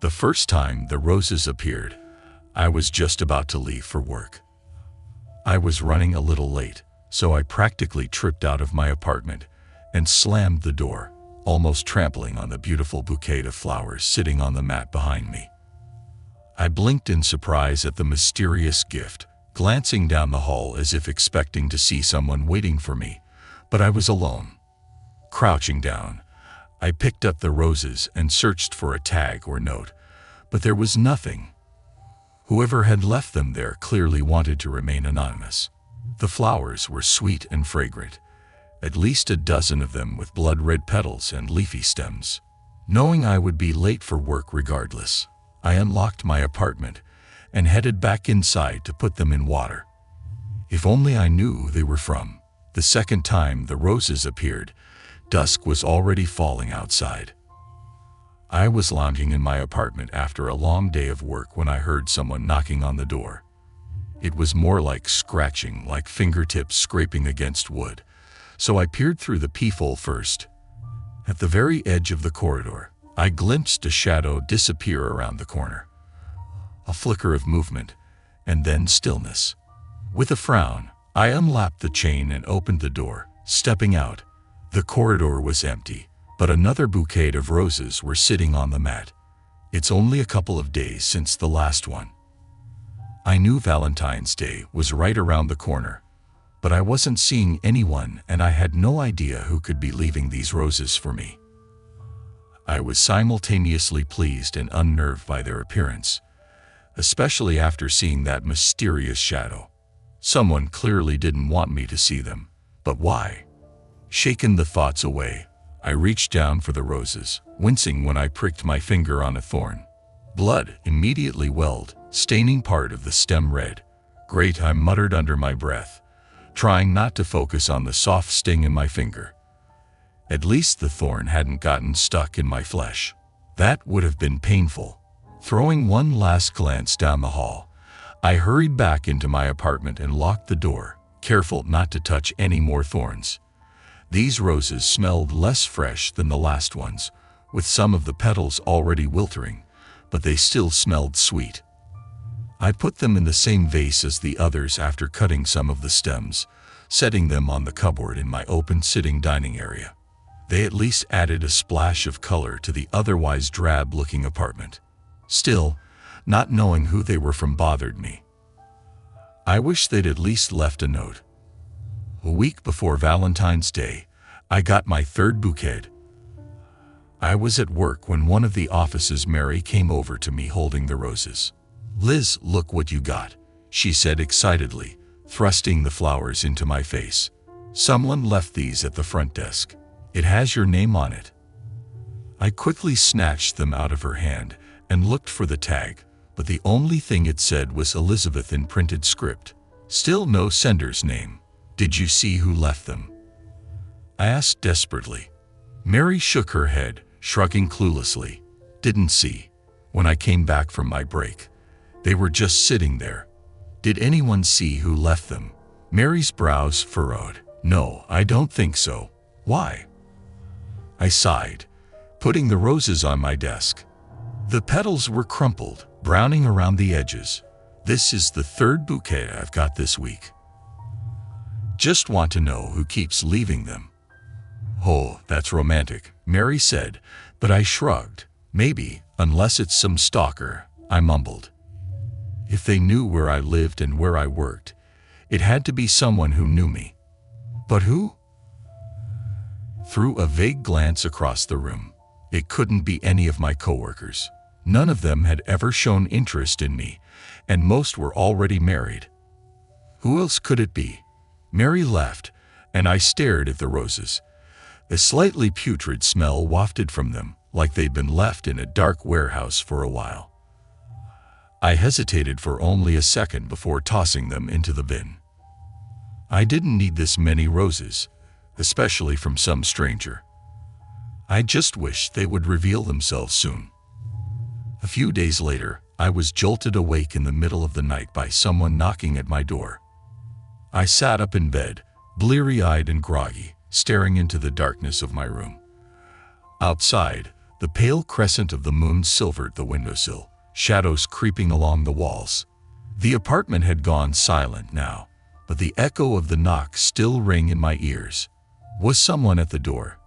The first time the roses appeared, I was just about to leave for work. I was running a little late, so I practically tripped out of my apartment and slammed the door, almost trampling on the beautiful bouquet of flowers sitting on the mat behind me. I blinked in surprise at the mysterious gift, glancing down the hall as if expecting to see someone waiting for me, but I was alone. Crouching down, I picked up the roses and searched for a tag or note, but there was nothing. Whoever had left them there clearly wanted to remain anonymous. The flowers were sweet and fragrant, at least a dozen of them with blood-red petals and leafy stems. Knowing I would be late for work regardless, I unlocked my apartment and headed back inside to put them in water. If only I knew who they were from. The second time the roses appeared, dusk was already falling outside. I was lounging in my apartment after a long day of work when I heard someone knocking on the door. It was more like scratching, like fingertips scraping against wood, so I peered through the peephole first. At the very edge of the corridor, I glimpsed a shadow disappear around the corner. A flicker of movement, and then stillness. With a frown, I unlapped the chain and opened the door. Stepping out, the corridor was empty, but another bouquet of roses were sitting on the mat. It's only a couple of days since the last one. I knew Valentine's Day was right around the corner, but I wasn't seeing anyone and I had no idea who could be leaving these roses for me. I was simultaneously pleased and unnerved by their appearance, especially after seeing that mysterious shadow. Someone clearly didn't want me to see them, but why? Shaken the thoughts away, I reached down for the roses, wincing when I pricked my finger on a thorn. Blood immediately welled, staining part of the stem red. Great, I muttered under my breath, trying not to focus on the soft sting in my finger. At least the thorn hadn't gotten stuck in my flesh. That would have been painful. Throwing one last glance down the hall, I hurried back into my apartment and locked the door, careful not to touch any more thorns. These roses smelled less fresh than the last ones, with some of the petals already wilting, but they still smelled sweet. I put them in the same vase as the others after cutting some of the stems, setting them on the cupboard in my open sitting dining area. They at least added a splash of color to the otherwise drab-looking apartment. Still, not knowing who they were from bothered me. I wish they'd at least left a note. A week before Valentine's Day, I got my third bouquet. I was at work when one of the office's Mary came over to me holding the roses. "Liz, look what you got," she said excitedly, thrusting the flowers into my face. "Someone left these at the front desk. It has your name on it." I quickly snatched them out of her hand and looked for the tag, but the only thing it said was Elizabeth in printed script. Still no sender's name. "Did you see who left them?" I asked desperately. Mary shook her head, shrugging cluelessly. "Didn't see. When I came back from my break, they were just sitting there." "Did anyone see who left them?" Mary's brows furrowed. "No, I don't think so." "Why?" I sighed, putting the roses on my desk. The petals were crumpled, browning around the edges. "This is the third bouquet I've got this week. Just want to know who keeps leaving them." "Oh, that's romantic," Mary said, but I shrugged. "Maybe, unless it's some stalker," I mumbled. If they knew where I lived and where I worked, it had to be someone who knew me. But who? Threw a vague glance across the room. It couldn't be any of my coworkers. None of them had ever shown interest in me, and most were already married. Who else could it be? Mary left, and I stared at the roses. A slightly putrid smell wafted from them, like they'd been left in a dark warehouse for a while. I hesitated for only a second before tossing them into the bin. I didn't need this many roses, especially from some stranger. I just wished they would reveal themselves soon. A few days later, I was jolted awake in the middle of the night by someone knocking at my door. I sat up in bed, bleary-eyed and groggy, staring into the darkness of my room. Outside, The pale crescent of the moon silvered the windowsill, shadows creeping along the walls. The apartment had gone silent now, but the echo of the knock still rang in my ears. Was someone at the door?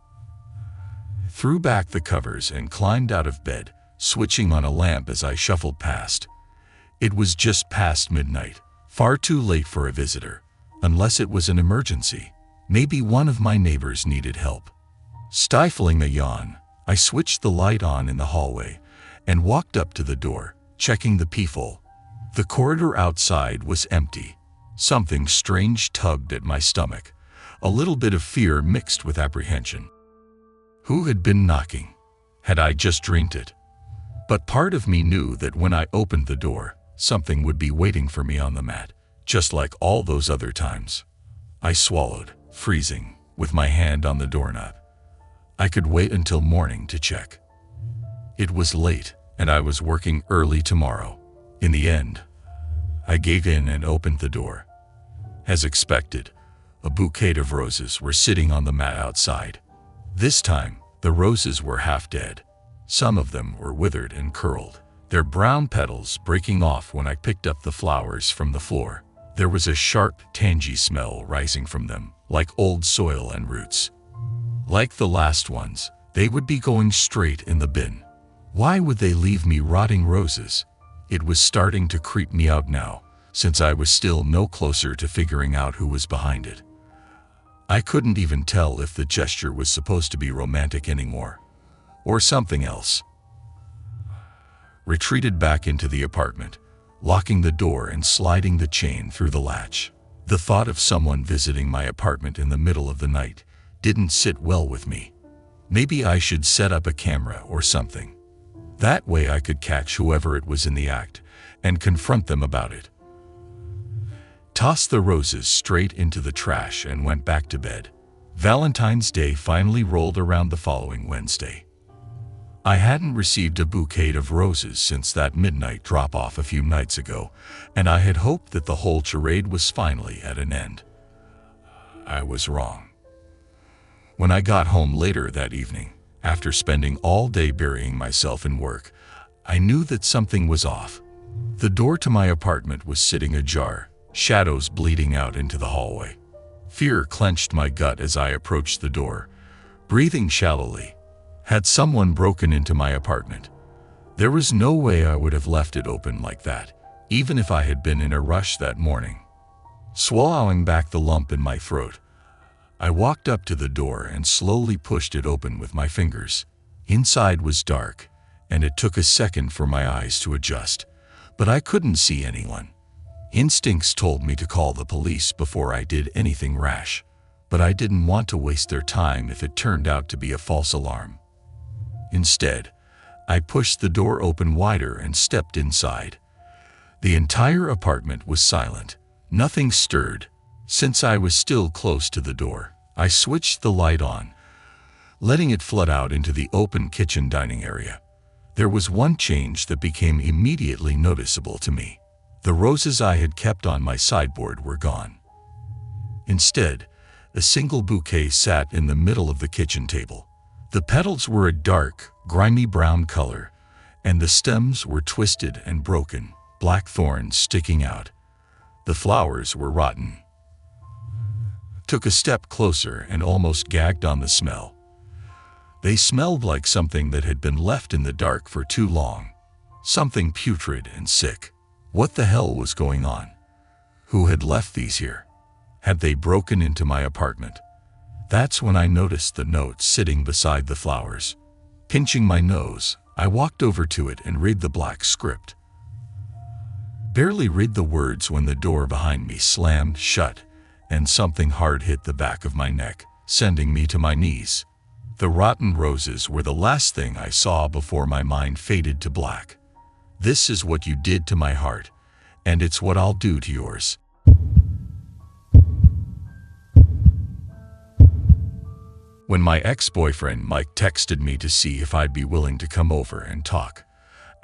Threw back the covers and climbed out of bed, switching on a lamp as I shuffled past. It was just past midnight, far too late for a visitor, unless it was an emergency. Maybe one of my neighbors needed help. Stifling a yawn, I switched the light on in the hallway and walked up to the door, checking the peephole. The corridor outside was empty. Something strange tugged at my stomach, a little bit of fear mixed with apprehension. Who had been knocking? Had I just dreamed it? But part of me knew that when I opened the door, something would be waiting for me on the mat, just like all those other times. I swallowed, freezing, with my hand on the doorknob. I could wait until morning to check. It was late, and I was working early tomorrow. In the end, I gave in and opened the door. As expected, a bouquet of roses were sitting on the mat outside. This time, the roses were half dead. Some of them were withered and curled, their brown petals breaking off when I picked up the flowers from the floor. There was a sharp, tangy smell rising from them, like old soil and roots. Like the last ones, they would be going straight in the bin. Why would they leave me rotting roses? It was starting to creep me out now, since I was still no closer to figuring out who was behind it. I couldn't even tell if the gesture was supposed to be romantic anymore, or something else. Retreated back into the apartment, locking the door and sliding the chain through the latch. The thought of someone visiting my apartment in the middle of the night didn't sit well with me. Maybe I should set up a camera or something. That way I could catch whoever it was in the act and confront them about it. Tossed the roses straight into the trash and went back to bed. Valentine's Day finally rolled around the following Wednesday. I hadn't received a bouquet of roses since that midnight drop-off a few nights ago, and I had hoped that the whole charade was finally at an end. I was wrong. When I got home later that evening, after spending all day burying myself in work, I knew that something was off. The door to my apartment was sitting ajar, shadows bleeding out into the hallway. Fear clenched my gut as I approached the door, breathing shallowly. Had someone broken into my apartment? There was no way I would have left it open like that, even if I had been in a rush that morning. Swallowing back the lump in my throat, I walked up to the door and slowly pushed it open with my fingers. Inside was dark, and it took a second for my eyes to adjust, but I couldn't see anyone. Instincts told me to call the police before I did anything rash, but I didn't want to waste their time if it turned out to be a false alarm. Instead, I pushed the door open wider and stepped inside. The entire apartment was silent. Nothing stirred. Since I was still close to the door, I switched the light on, letting it flood out into the open kitchen dining area. There was one change that became immediately noticeable to me. The roses I had kept on my sideboard were gone. Instead, a single bouquet sat in the middle of the kitchen table. The petals were a dark, grimy brown color, and the stems were twisted and broken, black thorns sticking out. The flowers were rotten. Took a step closer and almost gagged on the smell. They smelled like something that had been left in the dark for too long. Something putrid and sick. What the hell was going on? Who had left these here? Had they broken into my apartment? That's when I noticed the note sitting beside the flowers. Pinching my nose, I walked over to it and read the black script. Barely read the words when the door behind me slammed shut, and something hard hit the back of my neck, sending me to my knees. The rotten roses were the last thing I saw before my mind faded to black. This is what you did to my heart, and it's what I'll do to yours. When my ex-boyfriend Mike texted me to see if I'd be willing to come over and talk,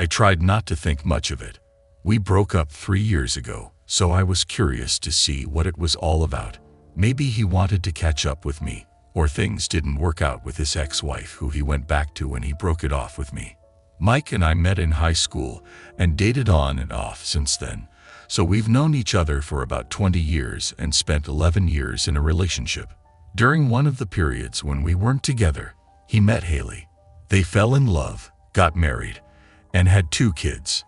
I tried not to think much of it. We broke up 3 years ago, so I was curious to see what it was all about. Maybe he wanted to catch up with me, or things didn't work out with his ex-wife who he went back to when he broke it off with me. Mike and I met in high school and dated on and off since then, so we've known each other for about 20 years and spent 11 years in a relationship. During one of the periods when we weren't together, he met Haley. They fell in love, got married, and had 2 kids.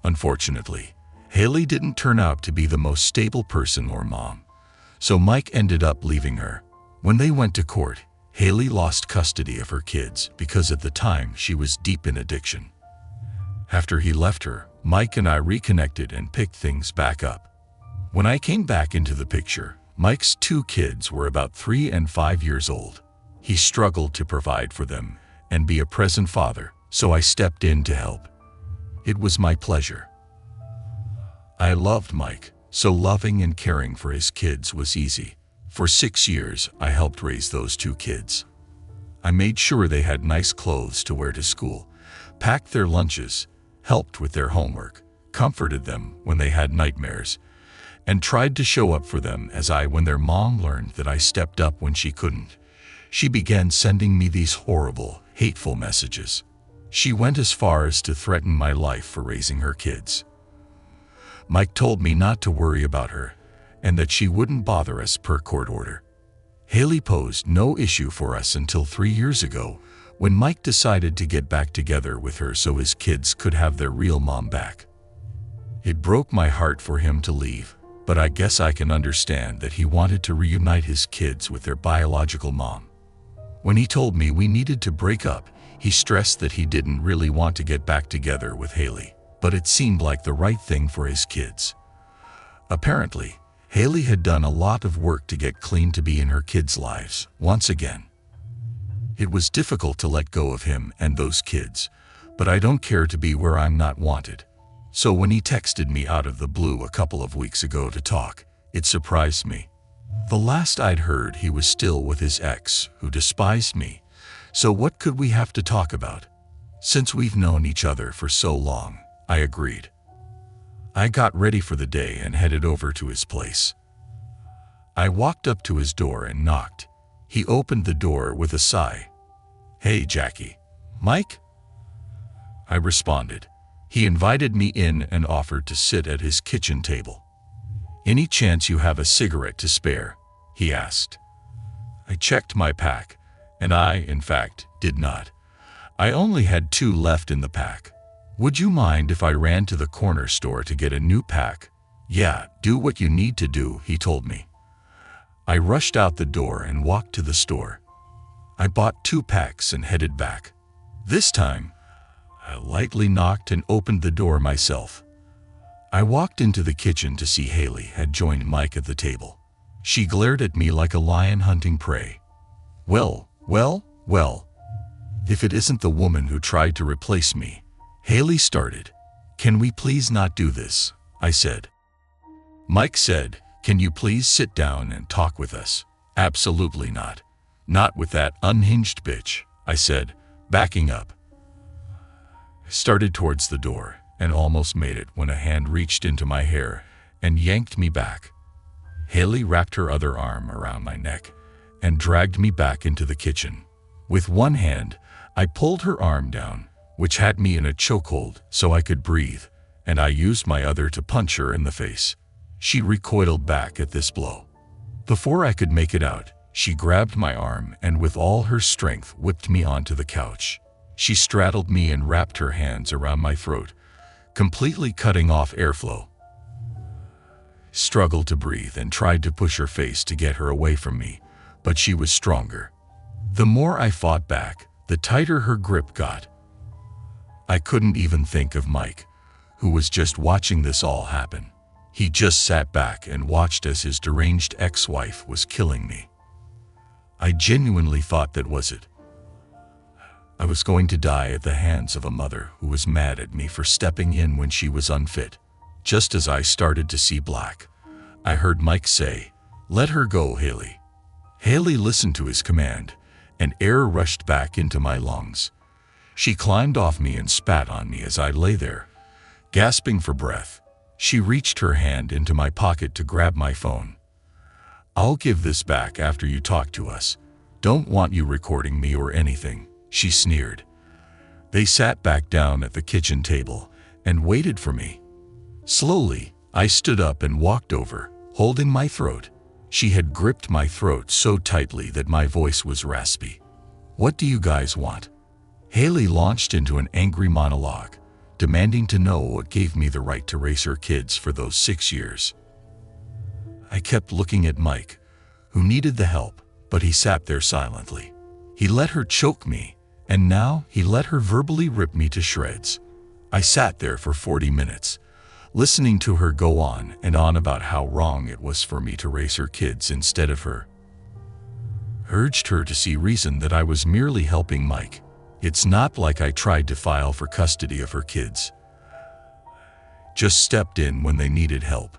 Unfortunately, Haley didn't turn out to be the most stable person or mom, so Mike ended up leaving her. When they went to court, Haley lost custody of her kids because at the time she was deep in addiction. After he left her, Mike and I reconnected and picked things back up. When I came back into the picture, Mike's 2 kids were about 3 and 5 years old. He struggled to provide for them and be a present father, so I stepped in to help. It was my pleasure. I loved Mike, so loving and caring for his kids was easy. For 6 years, I helped raise those 2 kids. I made sure they had nice clothes to wear to school, packed their lunches, helped with their homework, comforted them when they had nightmares, and tried to show up for them when their mom learned that I stepped up when she couldn't. She began sending me these horrible, hateful messages. She went as far as to threaten my life for raising her kids. Mike told me not to worry about her and that she wouldn't bother us per court order. Haley posed no issue for us until 3 years ago when Mike decided to get back together with her so his kids could have their real mom back. It broke my heart for him to leave, but I guess I can understand that he wanted to reunite his kids with their biological mom. When he told me we needed to break up, he stressed that he didn't really want to get back together with Haley, but it seemed like the right thing for his kids. Apparently, Haley had done a lot of work to get clean to be in her kids' lives once again. It was difficult to let go of him and those kids, but I don't care to be where I'm not wanted. So when he texted me out of the blue a couple of weeks ago to talk, it surprised me. The last I'd heard, he was still with his ex, who despised me. So what could we have to talk about? Since we've known each other for so long, I agreed. I got ready for the day and headed over to his place. I walked up to his door and knocked. He opened the door with a sigh. "Hey, Jackie." "Mike?" I responded. He invited me in and offered to sit at his kitchen table. "Any chance you have a cigarette to spare?" he asked. I checked my pack, and I, in fact, did not. I only had 2 left in the pack. "Would you mind if I ran to the corner store to get a new pack?" "Yeah, do what you need to do," he told me. I rushed out the door and walked to the store. I bought 2 packs and headed back. This time, I lightly knocked and opened the door myself. I walked into the kitchen to see Haley had joined Mike at the table. She glared at me like a lion hunting prey. Well, if it isn't the woman who tried to replace me," Haley started. "Can we please not do this?" I said. Mike said, "Can you please sit down and talk with us?" "Absolutely not. Not with that unhinged bitch," I said, backing up. I started towards the door and almost made it when a hand reached into my hair and yanked me back. Haley wrapped her other arm around my neck and dragged me back into the kitchen. With one hand, I pulled her arm down, which had me in a chokehold so I could breathe, and I used my other to punch her in the face. She recoiled back at this blow. Before I could make it out, she grabbed my arm and with all her strength whipped me onto the couch. She straddled me and wrapped her hands around my throat, completely cutting off airflow. Struggled to breathe and tried to push her face to get her away from me, but she was stronger. The more I fought back, the tighter her grip got. I couldn't even think of Mike, who was just watching this all happen. He just sat back and watched as his deranged ex-wife was killing me. I genuinely thought that was it. I was going to die at the hands of a mother who was mad at me for stepping in when she was unfit. Just as I started to see black, I heard Mike say, "Let her go, Haley." Haley listened to his command, and air rushed back into my lungs. She climbed off me and spat on me as I lay there, gasping for breath. She reached her hand into my pocket to grab my phone. "I'll give this back after you talk to us. Don't want you recording me or anything," she sneered. They sat back down at the kitchen table and waited for me. Slowly, I stood up and walked over, holding my throat. She had gripped my throat so tightly that my voice was raspy. "What do you guys want?" Haley launched into an angry monologue, demanding to know what gave me the right to raise her kids for those 6 years. I kept looking at Mike, who needed the help, but he sat there silently. He let her choke me, and now he let her verbally rip me to shreds. I sat there for 40 minutes, listening to her go on and on about how wrong it was for me to raise her kids instead of her. Urged her to see reason that I was merely helping Mike. It's not like I tried to file for custody of her kids. Just stepped in when they needed help.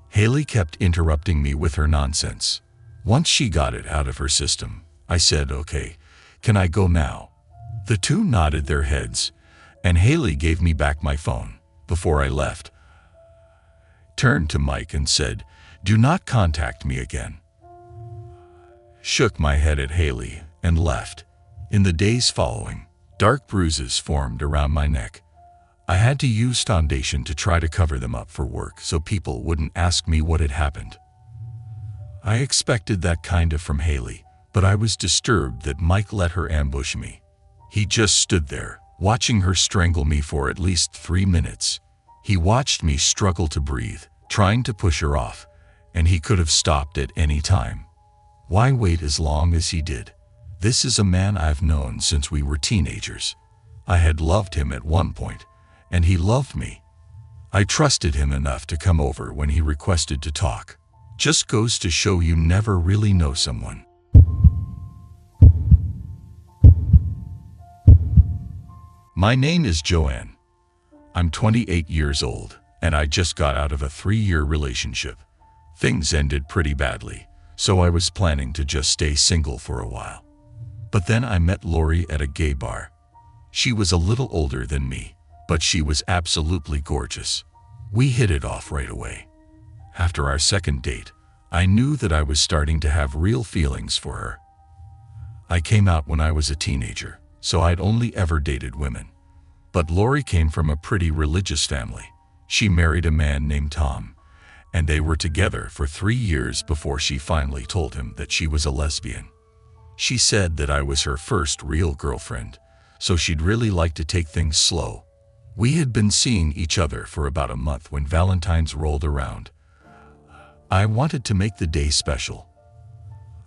Haley kept interrupting me with her nonsense. Once she got it out of her system, I said, "Okay, can I go now?" The two nodded their heads, and Haley gave me back my phone. Before I left, turned to Mike and said, "Do not contact me again." Shook my head at Haley and left. In the days following, dark bruises formed around my neck. I had to use foundation to try to cover them up for work so people wouldn't ask me what had happened. I expected that kind of from Haley, but I was disturbed that Mike let her ambush me. He just stood there, watching her strangle me for at least 3 minutes. He watched me struggle to breathe, trying to push her off, and he could have stopped at any time. Why wait as long as he did? This is a man I've known since we were teenagers. I had loved him at one point, and he loved me. I trusted him enough to come over when he requested to talk. Just goes to show you never really know someone. My name is Joanne. I'm 28 years old, and I just got out of a 3-year relationship. Things ended pretty badly, so I was planning to just stay single for a while. But then I met Lori at a gay bar. She was a little older than me, but she was absolutely gorgeous. We hit it off right away. After our second date, I knew that I was starting to have real feelings for her. I came out when I was a teenager, so I'd only ever dated women. But Lori came from a pretty religious family. She married a man named Tom, and they were together for 3 years before she finally told him that she was a lesbian. She said that I was her first real girlfriend, so she'd really like to take things slow. We had been seeing each other for about a month when Valentine's rolled around. I wanted to make the day special.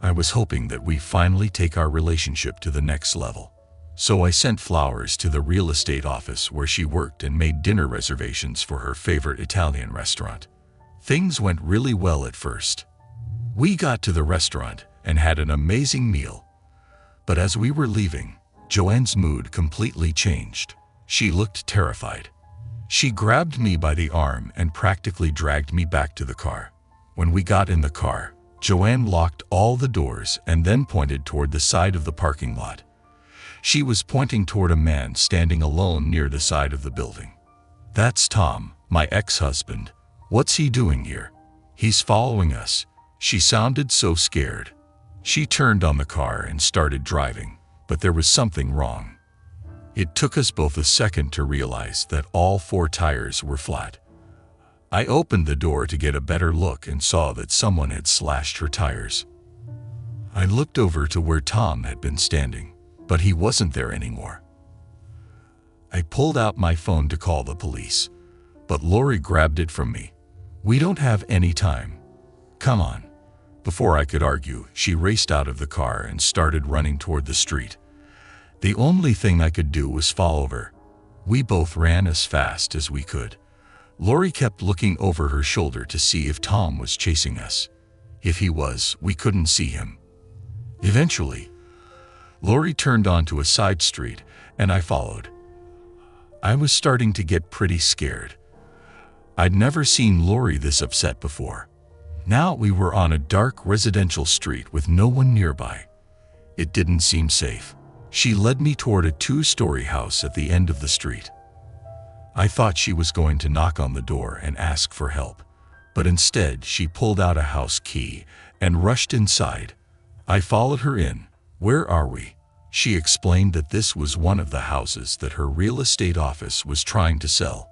I was hoping that we finally take our relationship to the next level. So I sent flowers to the real estate office where she worked and made dinner reservations for her favorite Italian restaurant. Things went really well at first. We got to the restaurant and had an amazing meal. But as we were leaving, Joanne's mood completely changed. She looked terrified. She grabbed me by the arm and practically dragged me back to the car. When we got in the car, Joanne locked all the doors and then pointed toward the side of the parking lot. She was pointing toward a man standing alone near the side of the building. "That's Tom, my ex-husband. What's he doing here? He's following us." She sounded so scared. She turned on the car and started driving, but there was something wrong. It took us both a second to realize that all 4 tires were flat. I opened the door to get a better look and saw that someone had slashed her tires. I looked over to where Tom had been standing, but he wasn't there anymore. I pulled out my phone to call the police, but Lori grabbed it from me. "We don't have any time. Come on." Before I could argue, she raced out of the car and started running toward the street. The only thing I could do was follow her. We both ran as fast as we could. Lori kept looking over her shoulder to see if Tom was chasing us. If he was, we couldn't see him. Eventually, Lori turned onto a side street, and I followed. I was starting to get pretty scared. I'd never seen Lori this upset before. Now we were on a dark residential street with no one nearby. It didn't seem safe. She led me toward a 2-story house at the end of the street. I thought she was going to knock on the door and ask for help, but instead she pulled out a house key and rushed inside. I followed her in. "Where are we?" She explained that this was one of the houses that her real estate office was trying to sell.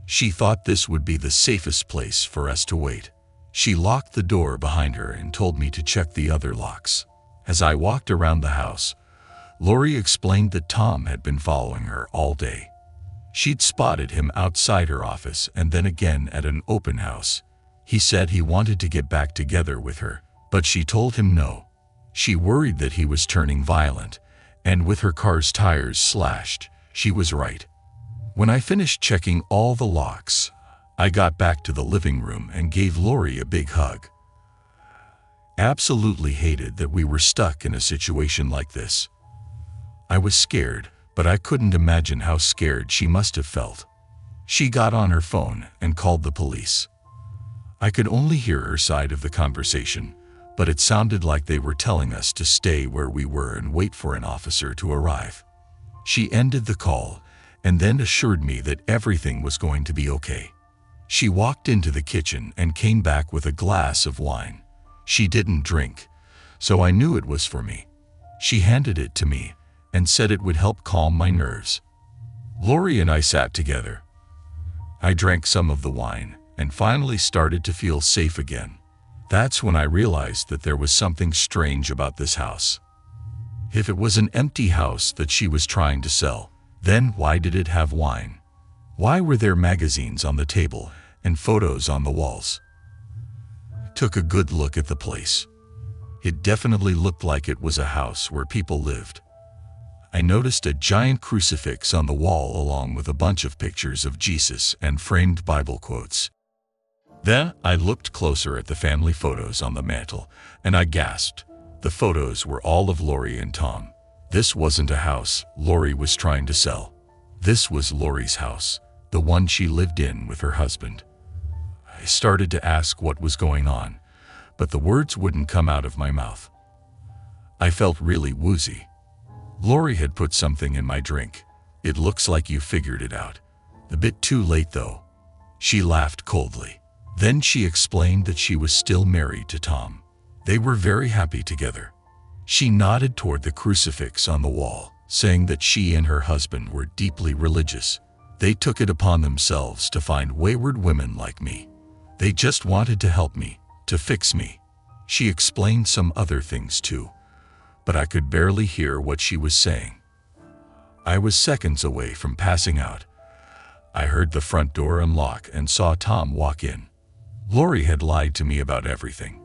She thought this would be the safest place for us to wait. She locked the door behind her and told me to check the other locks. As I walked around the house, Lori explained that Tom had been following her all day. She'd spotted him outside her office and then again at an open house. He said he wanted to get back together with her, but she told him no. She worried that he was turning violent, and with her car's tires slashed, she was right. When I finished checking all the locks, I got back to the living room and gave Lori a big hug. Absolutely hated that we were stuck in a situation like this. I was scared, but I couldn't imagine how scared she must have felt. She got on her phone and called the police. I could only hear her side of the conversation, but it sounded like they were telling us to stay where we were and wait for an officer to arrive. She ended the call and then assured me that everything was going to be okay. She walked into the kitchen and came back with a glass of wine. She didn't drink, so I knew it was for me. She handed it to me and said it would help calm my nerves. Lori and I sat together. I drank some of the wine and finally started to feel safe again. That's when I realized that there was something strange about this house. If it was an empty house that she was trying to sell, then why did it have wine? Why were there magazines on the table and photos on the walls? Took a good look at the place. It definitely looked like it was a house where people lived. I noticed a giant crucifix on the wall along with a bunch of pictures of Jesus and framed Bible quotes. Then I looked closer at the family photos on the mantle, and I gasped. The photos were all of Lori and Tom. This wasn't a house Lori was trying to sell. This was Lori's house, the one she lived in with her husband. I started to ask what was going on, but the words wouldn't come out of my mouth. I felt really woozy. Lori had put something in my drink. "It looks like you figured it out. A bit too late though." She laughed coldly. Then she explained that she was still married to Tom. They were very happy together. She nodded toward the crucifix on the wall, saying that she and her husband were deeply religious. They took it upon themselves to find wayward women like me. They just wanted to help me, to fix me. She explained some other things too, but I could barely hear what she was saying. I was seconds away from passing out. I heard the front door unlock and saw Tom walk in. Lori had lied to me about everything.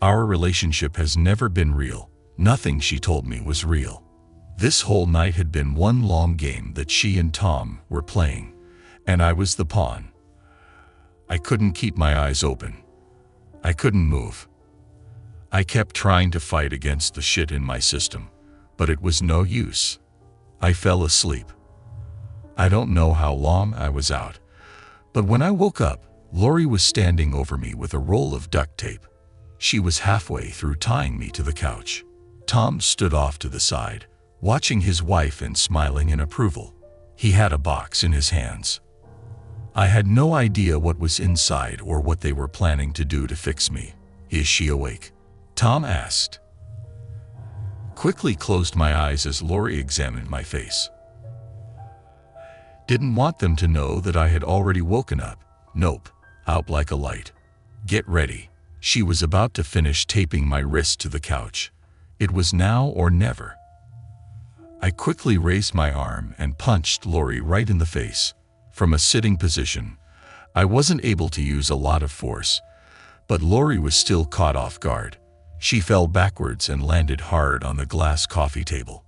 Our relationship has never been real. Nothing she told me was real. This whole night had been one long game that she and Tom were playing, and I was the pawn. I couldn't keep my eyes open. I couldn't move. I kept trying to fight against the shit in my system, but it was no use. I fell asleep. I don't know how long I was out, but when I woke up, Lori was standing over me with a roll of duct tape. She was halfway through tying me to the couch. Tom stood off to the side, watching his wife and smiling in approval. He had a box in his hands. I had no idea what was inside or what they were planning to do to fix me. "Is she awake?" Tom asked. Quickly closed my eyes as Lori examined my face. Didn't want them to know that I had already woken up. Nope, out like a light. "Get ready." She was about to finish taping my wrist to the couch. It was now or never. I quickly raised my arm and punched Lori right in the face. From a sitting position, I wasn't able to use a lot of force, but Lori was still caught off guard. She fell backwards and landed hard on the glass coffee table.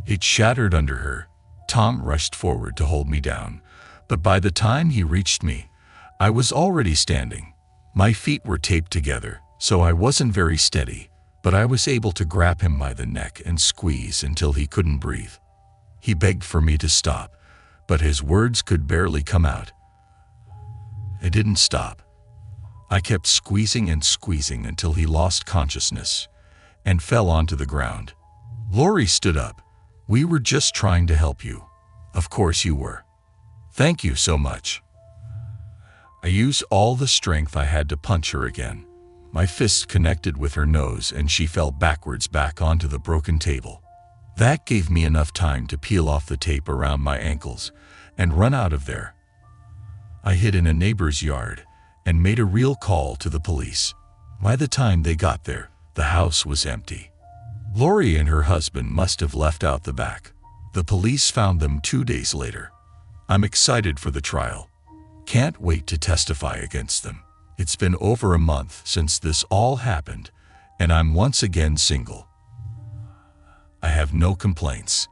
It shattered under her. Tom rushed forward to hold me down, but by the time he reached me, I was already standing. My feet were taped together, so I wasn't very steady, but I was able to grab him by the neck and squeeze until he couldn't breathe. He begged for me to stop, but his words could barely come out. I didn't stop. I kept squeezing and squeezing until he lost consciousness and fell onto the ground. Lori stood up. "We were just trying to help you." "Of course you were. Thank you so much." I used all the strength I had to punch her again. My fist connected with her nose and she fell backwards back onto the broken table. That gave me enough time to peel off the tape around my ankles and run out of there. I hid in a neighbor's yard and made a real call to the police. By the time they got there, the house was empty. Lori and her husband must have left out the back. The police found them 2 days later. I'm excited for the trial. Can't wait to testify against them. It's been over a month since this all happened, and I'm once again single. I have no complaints.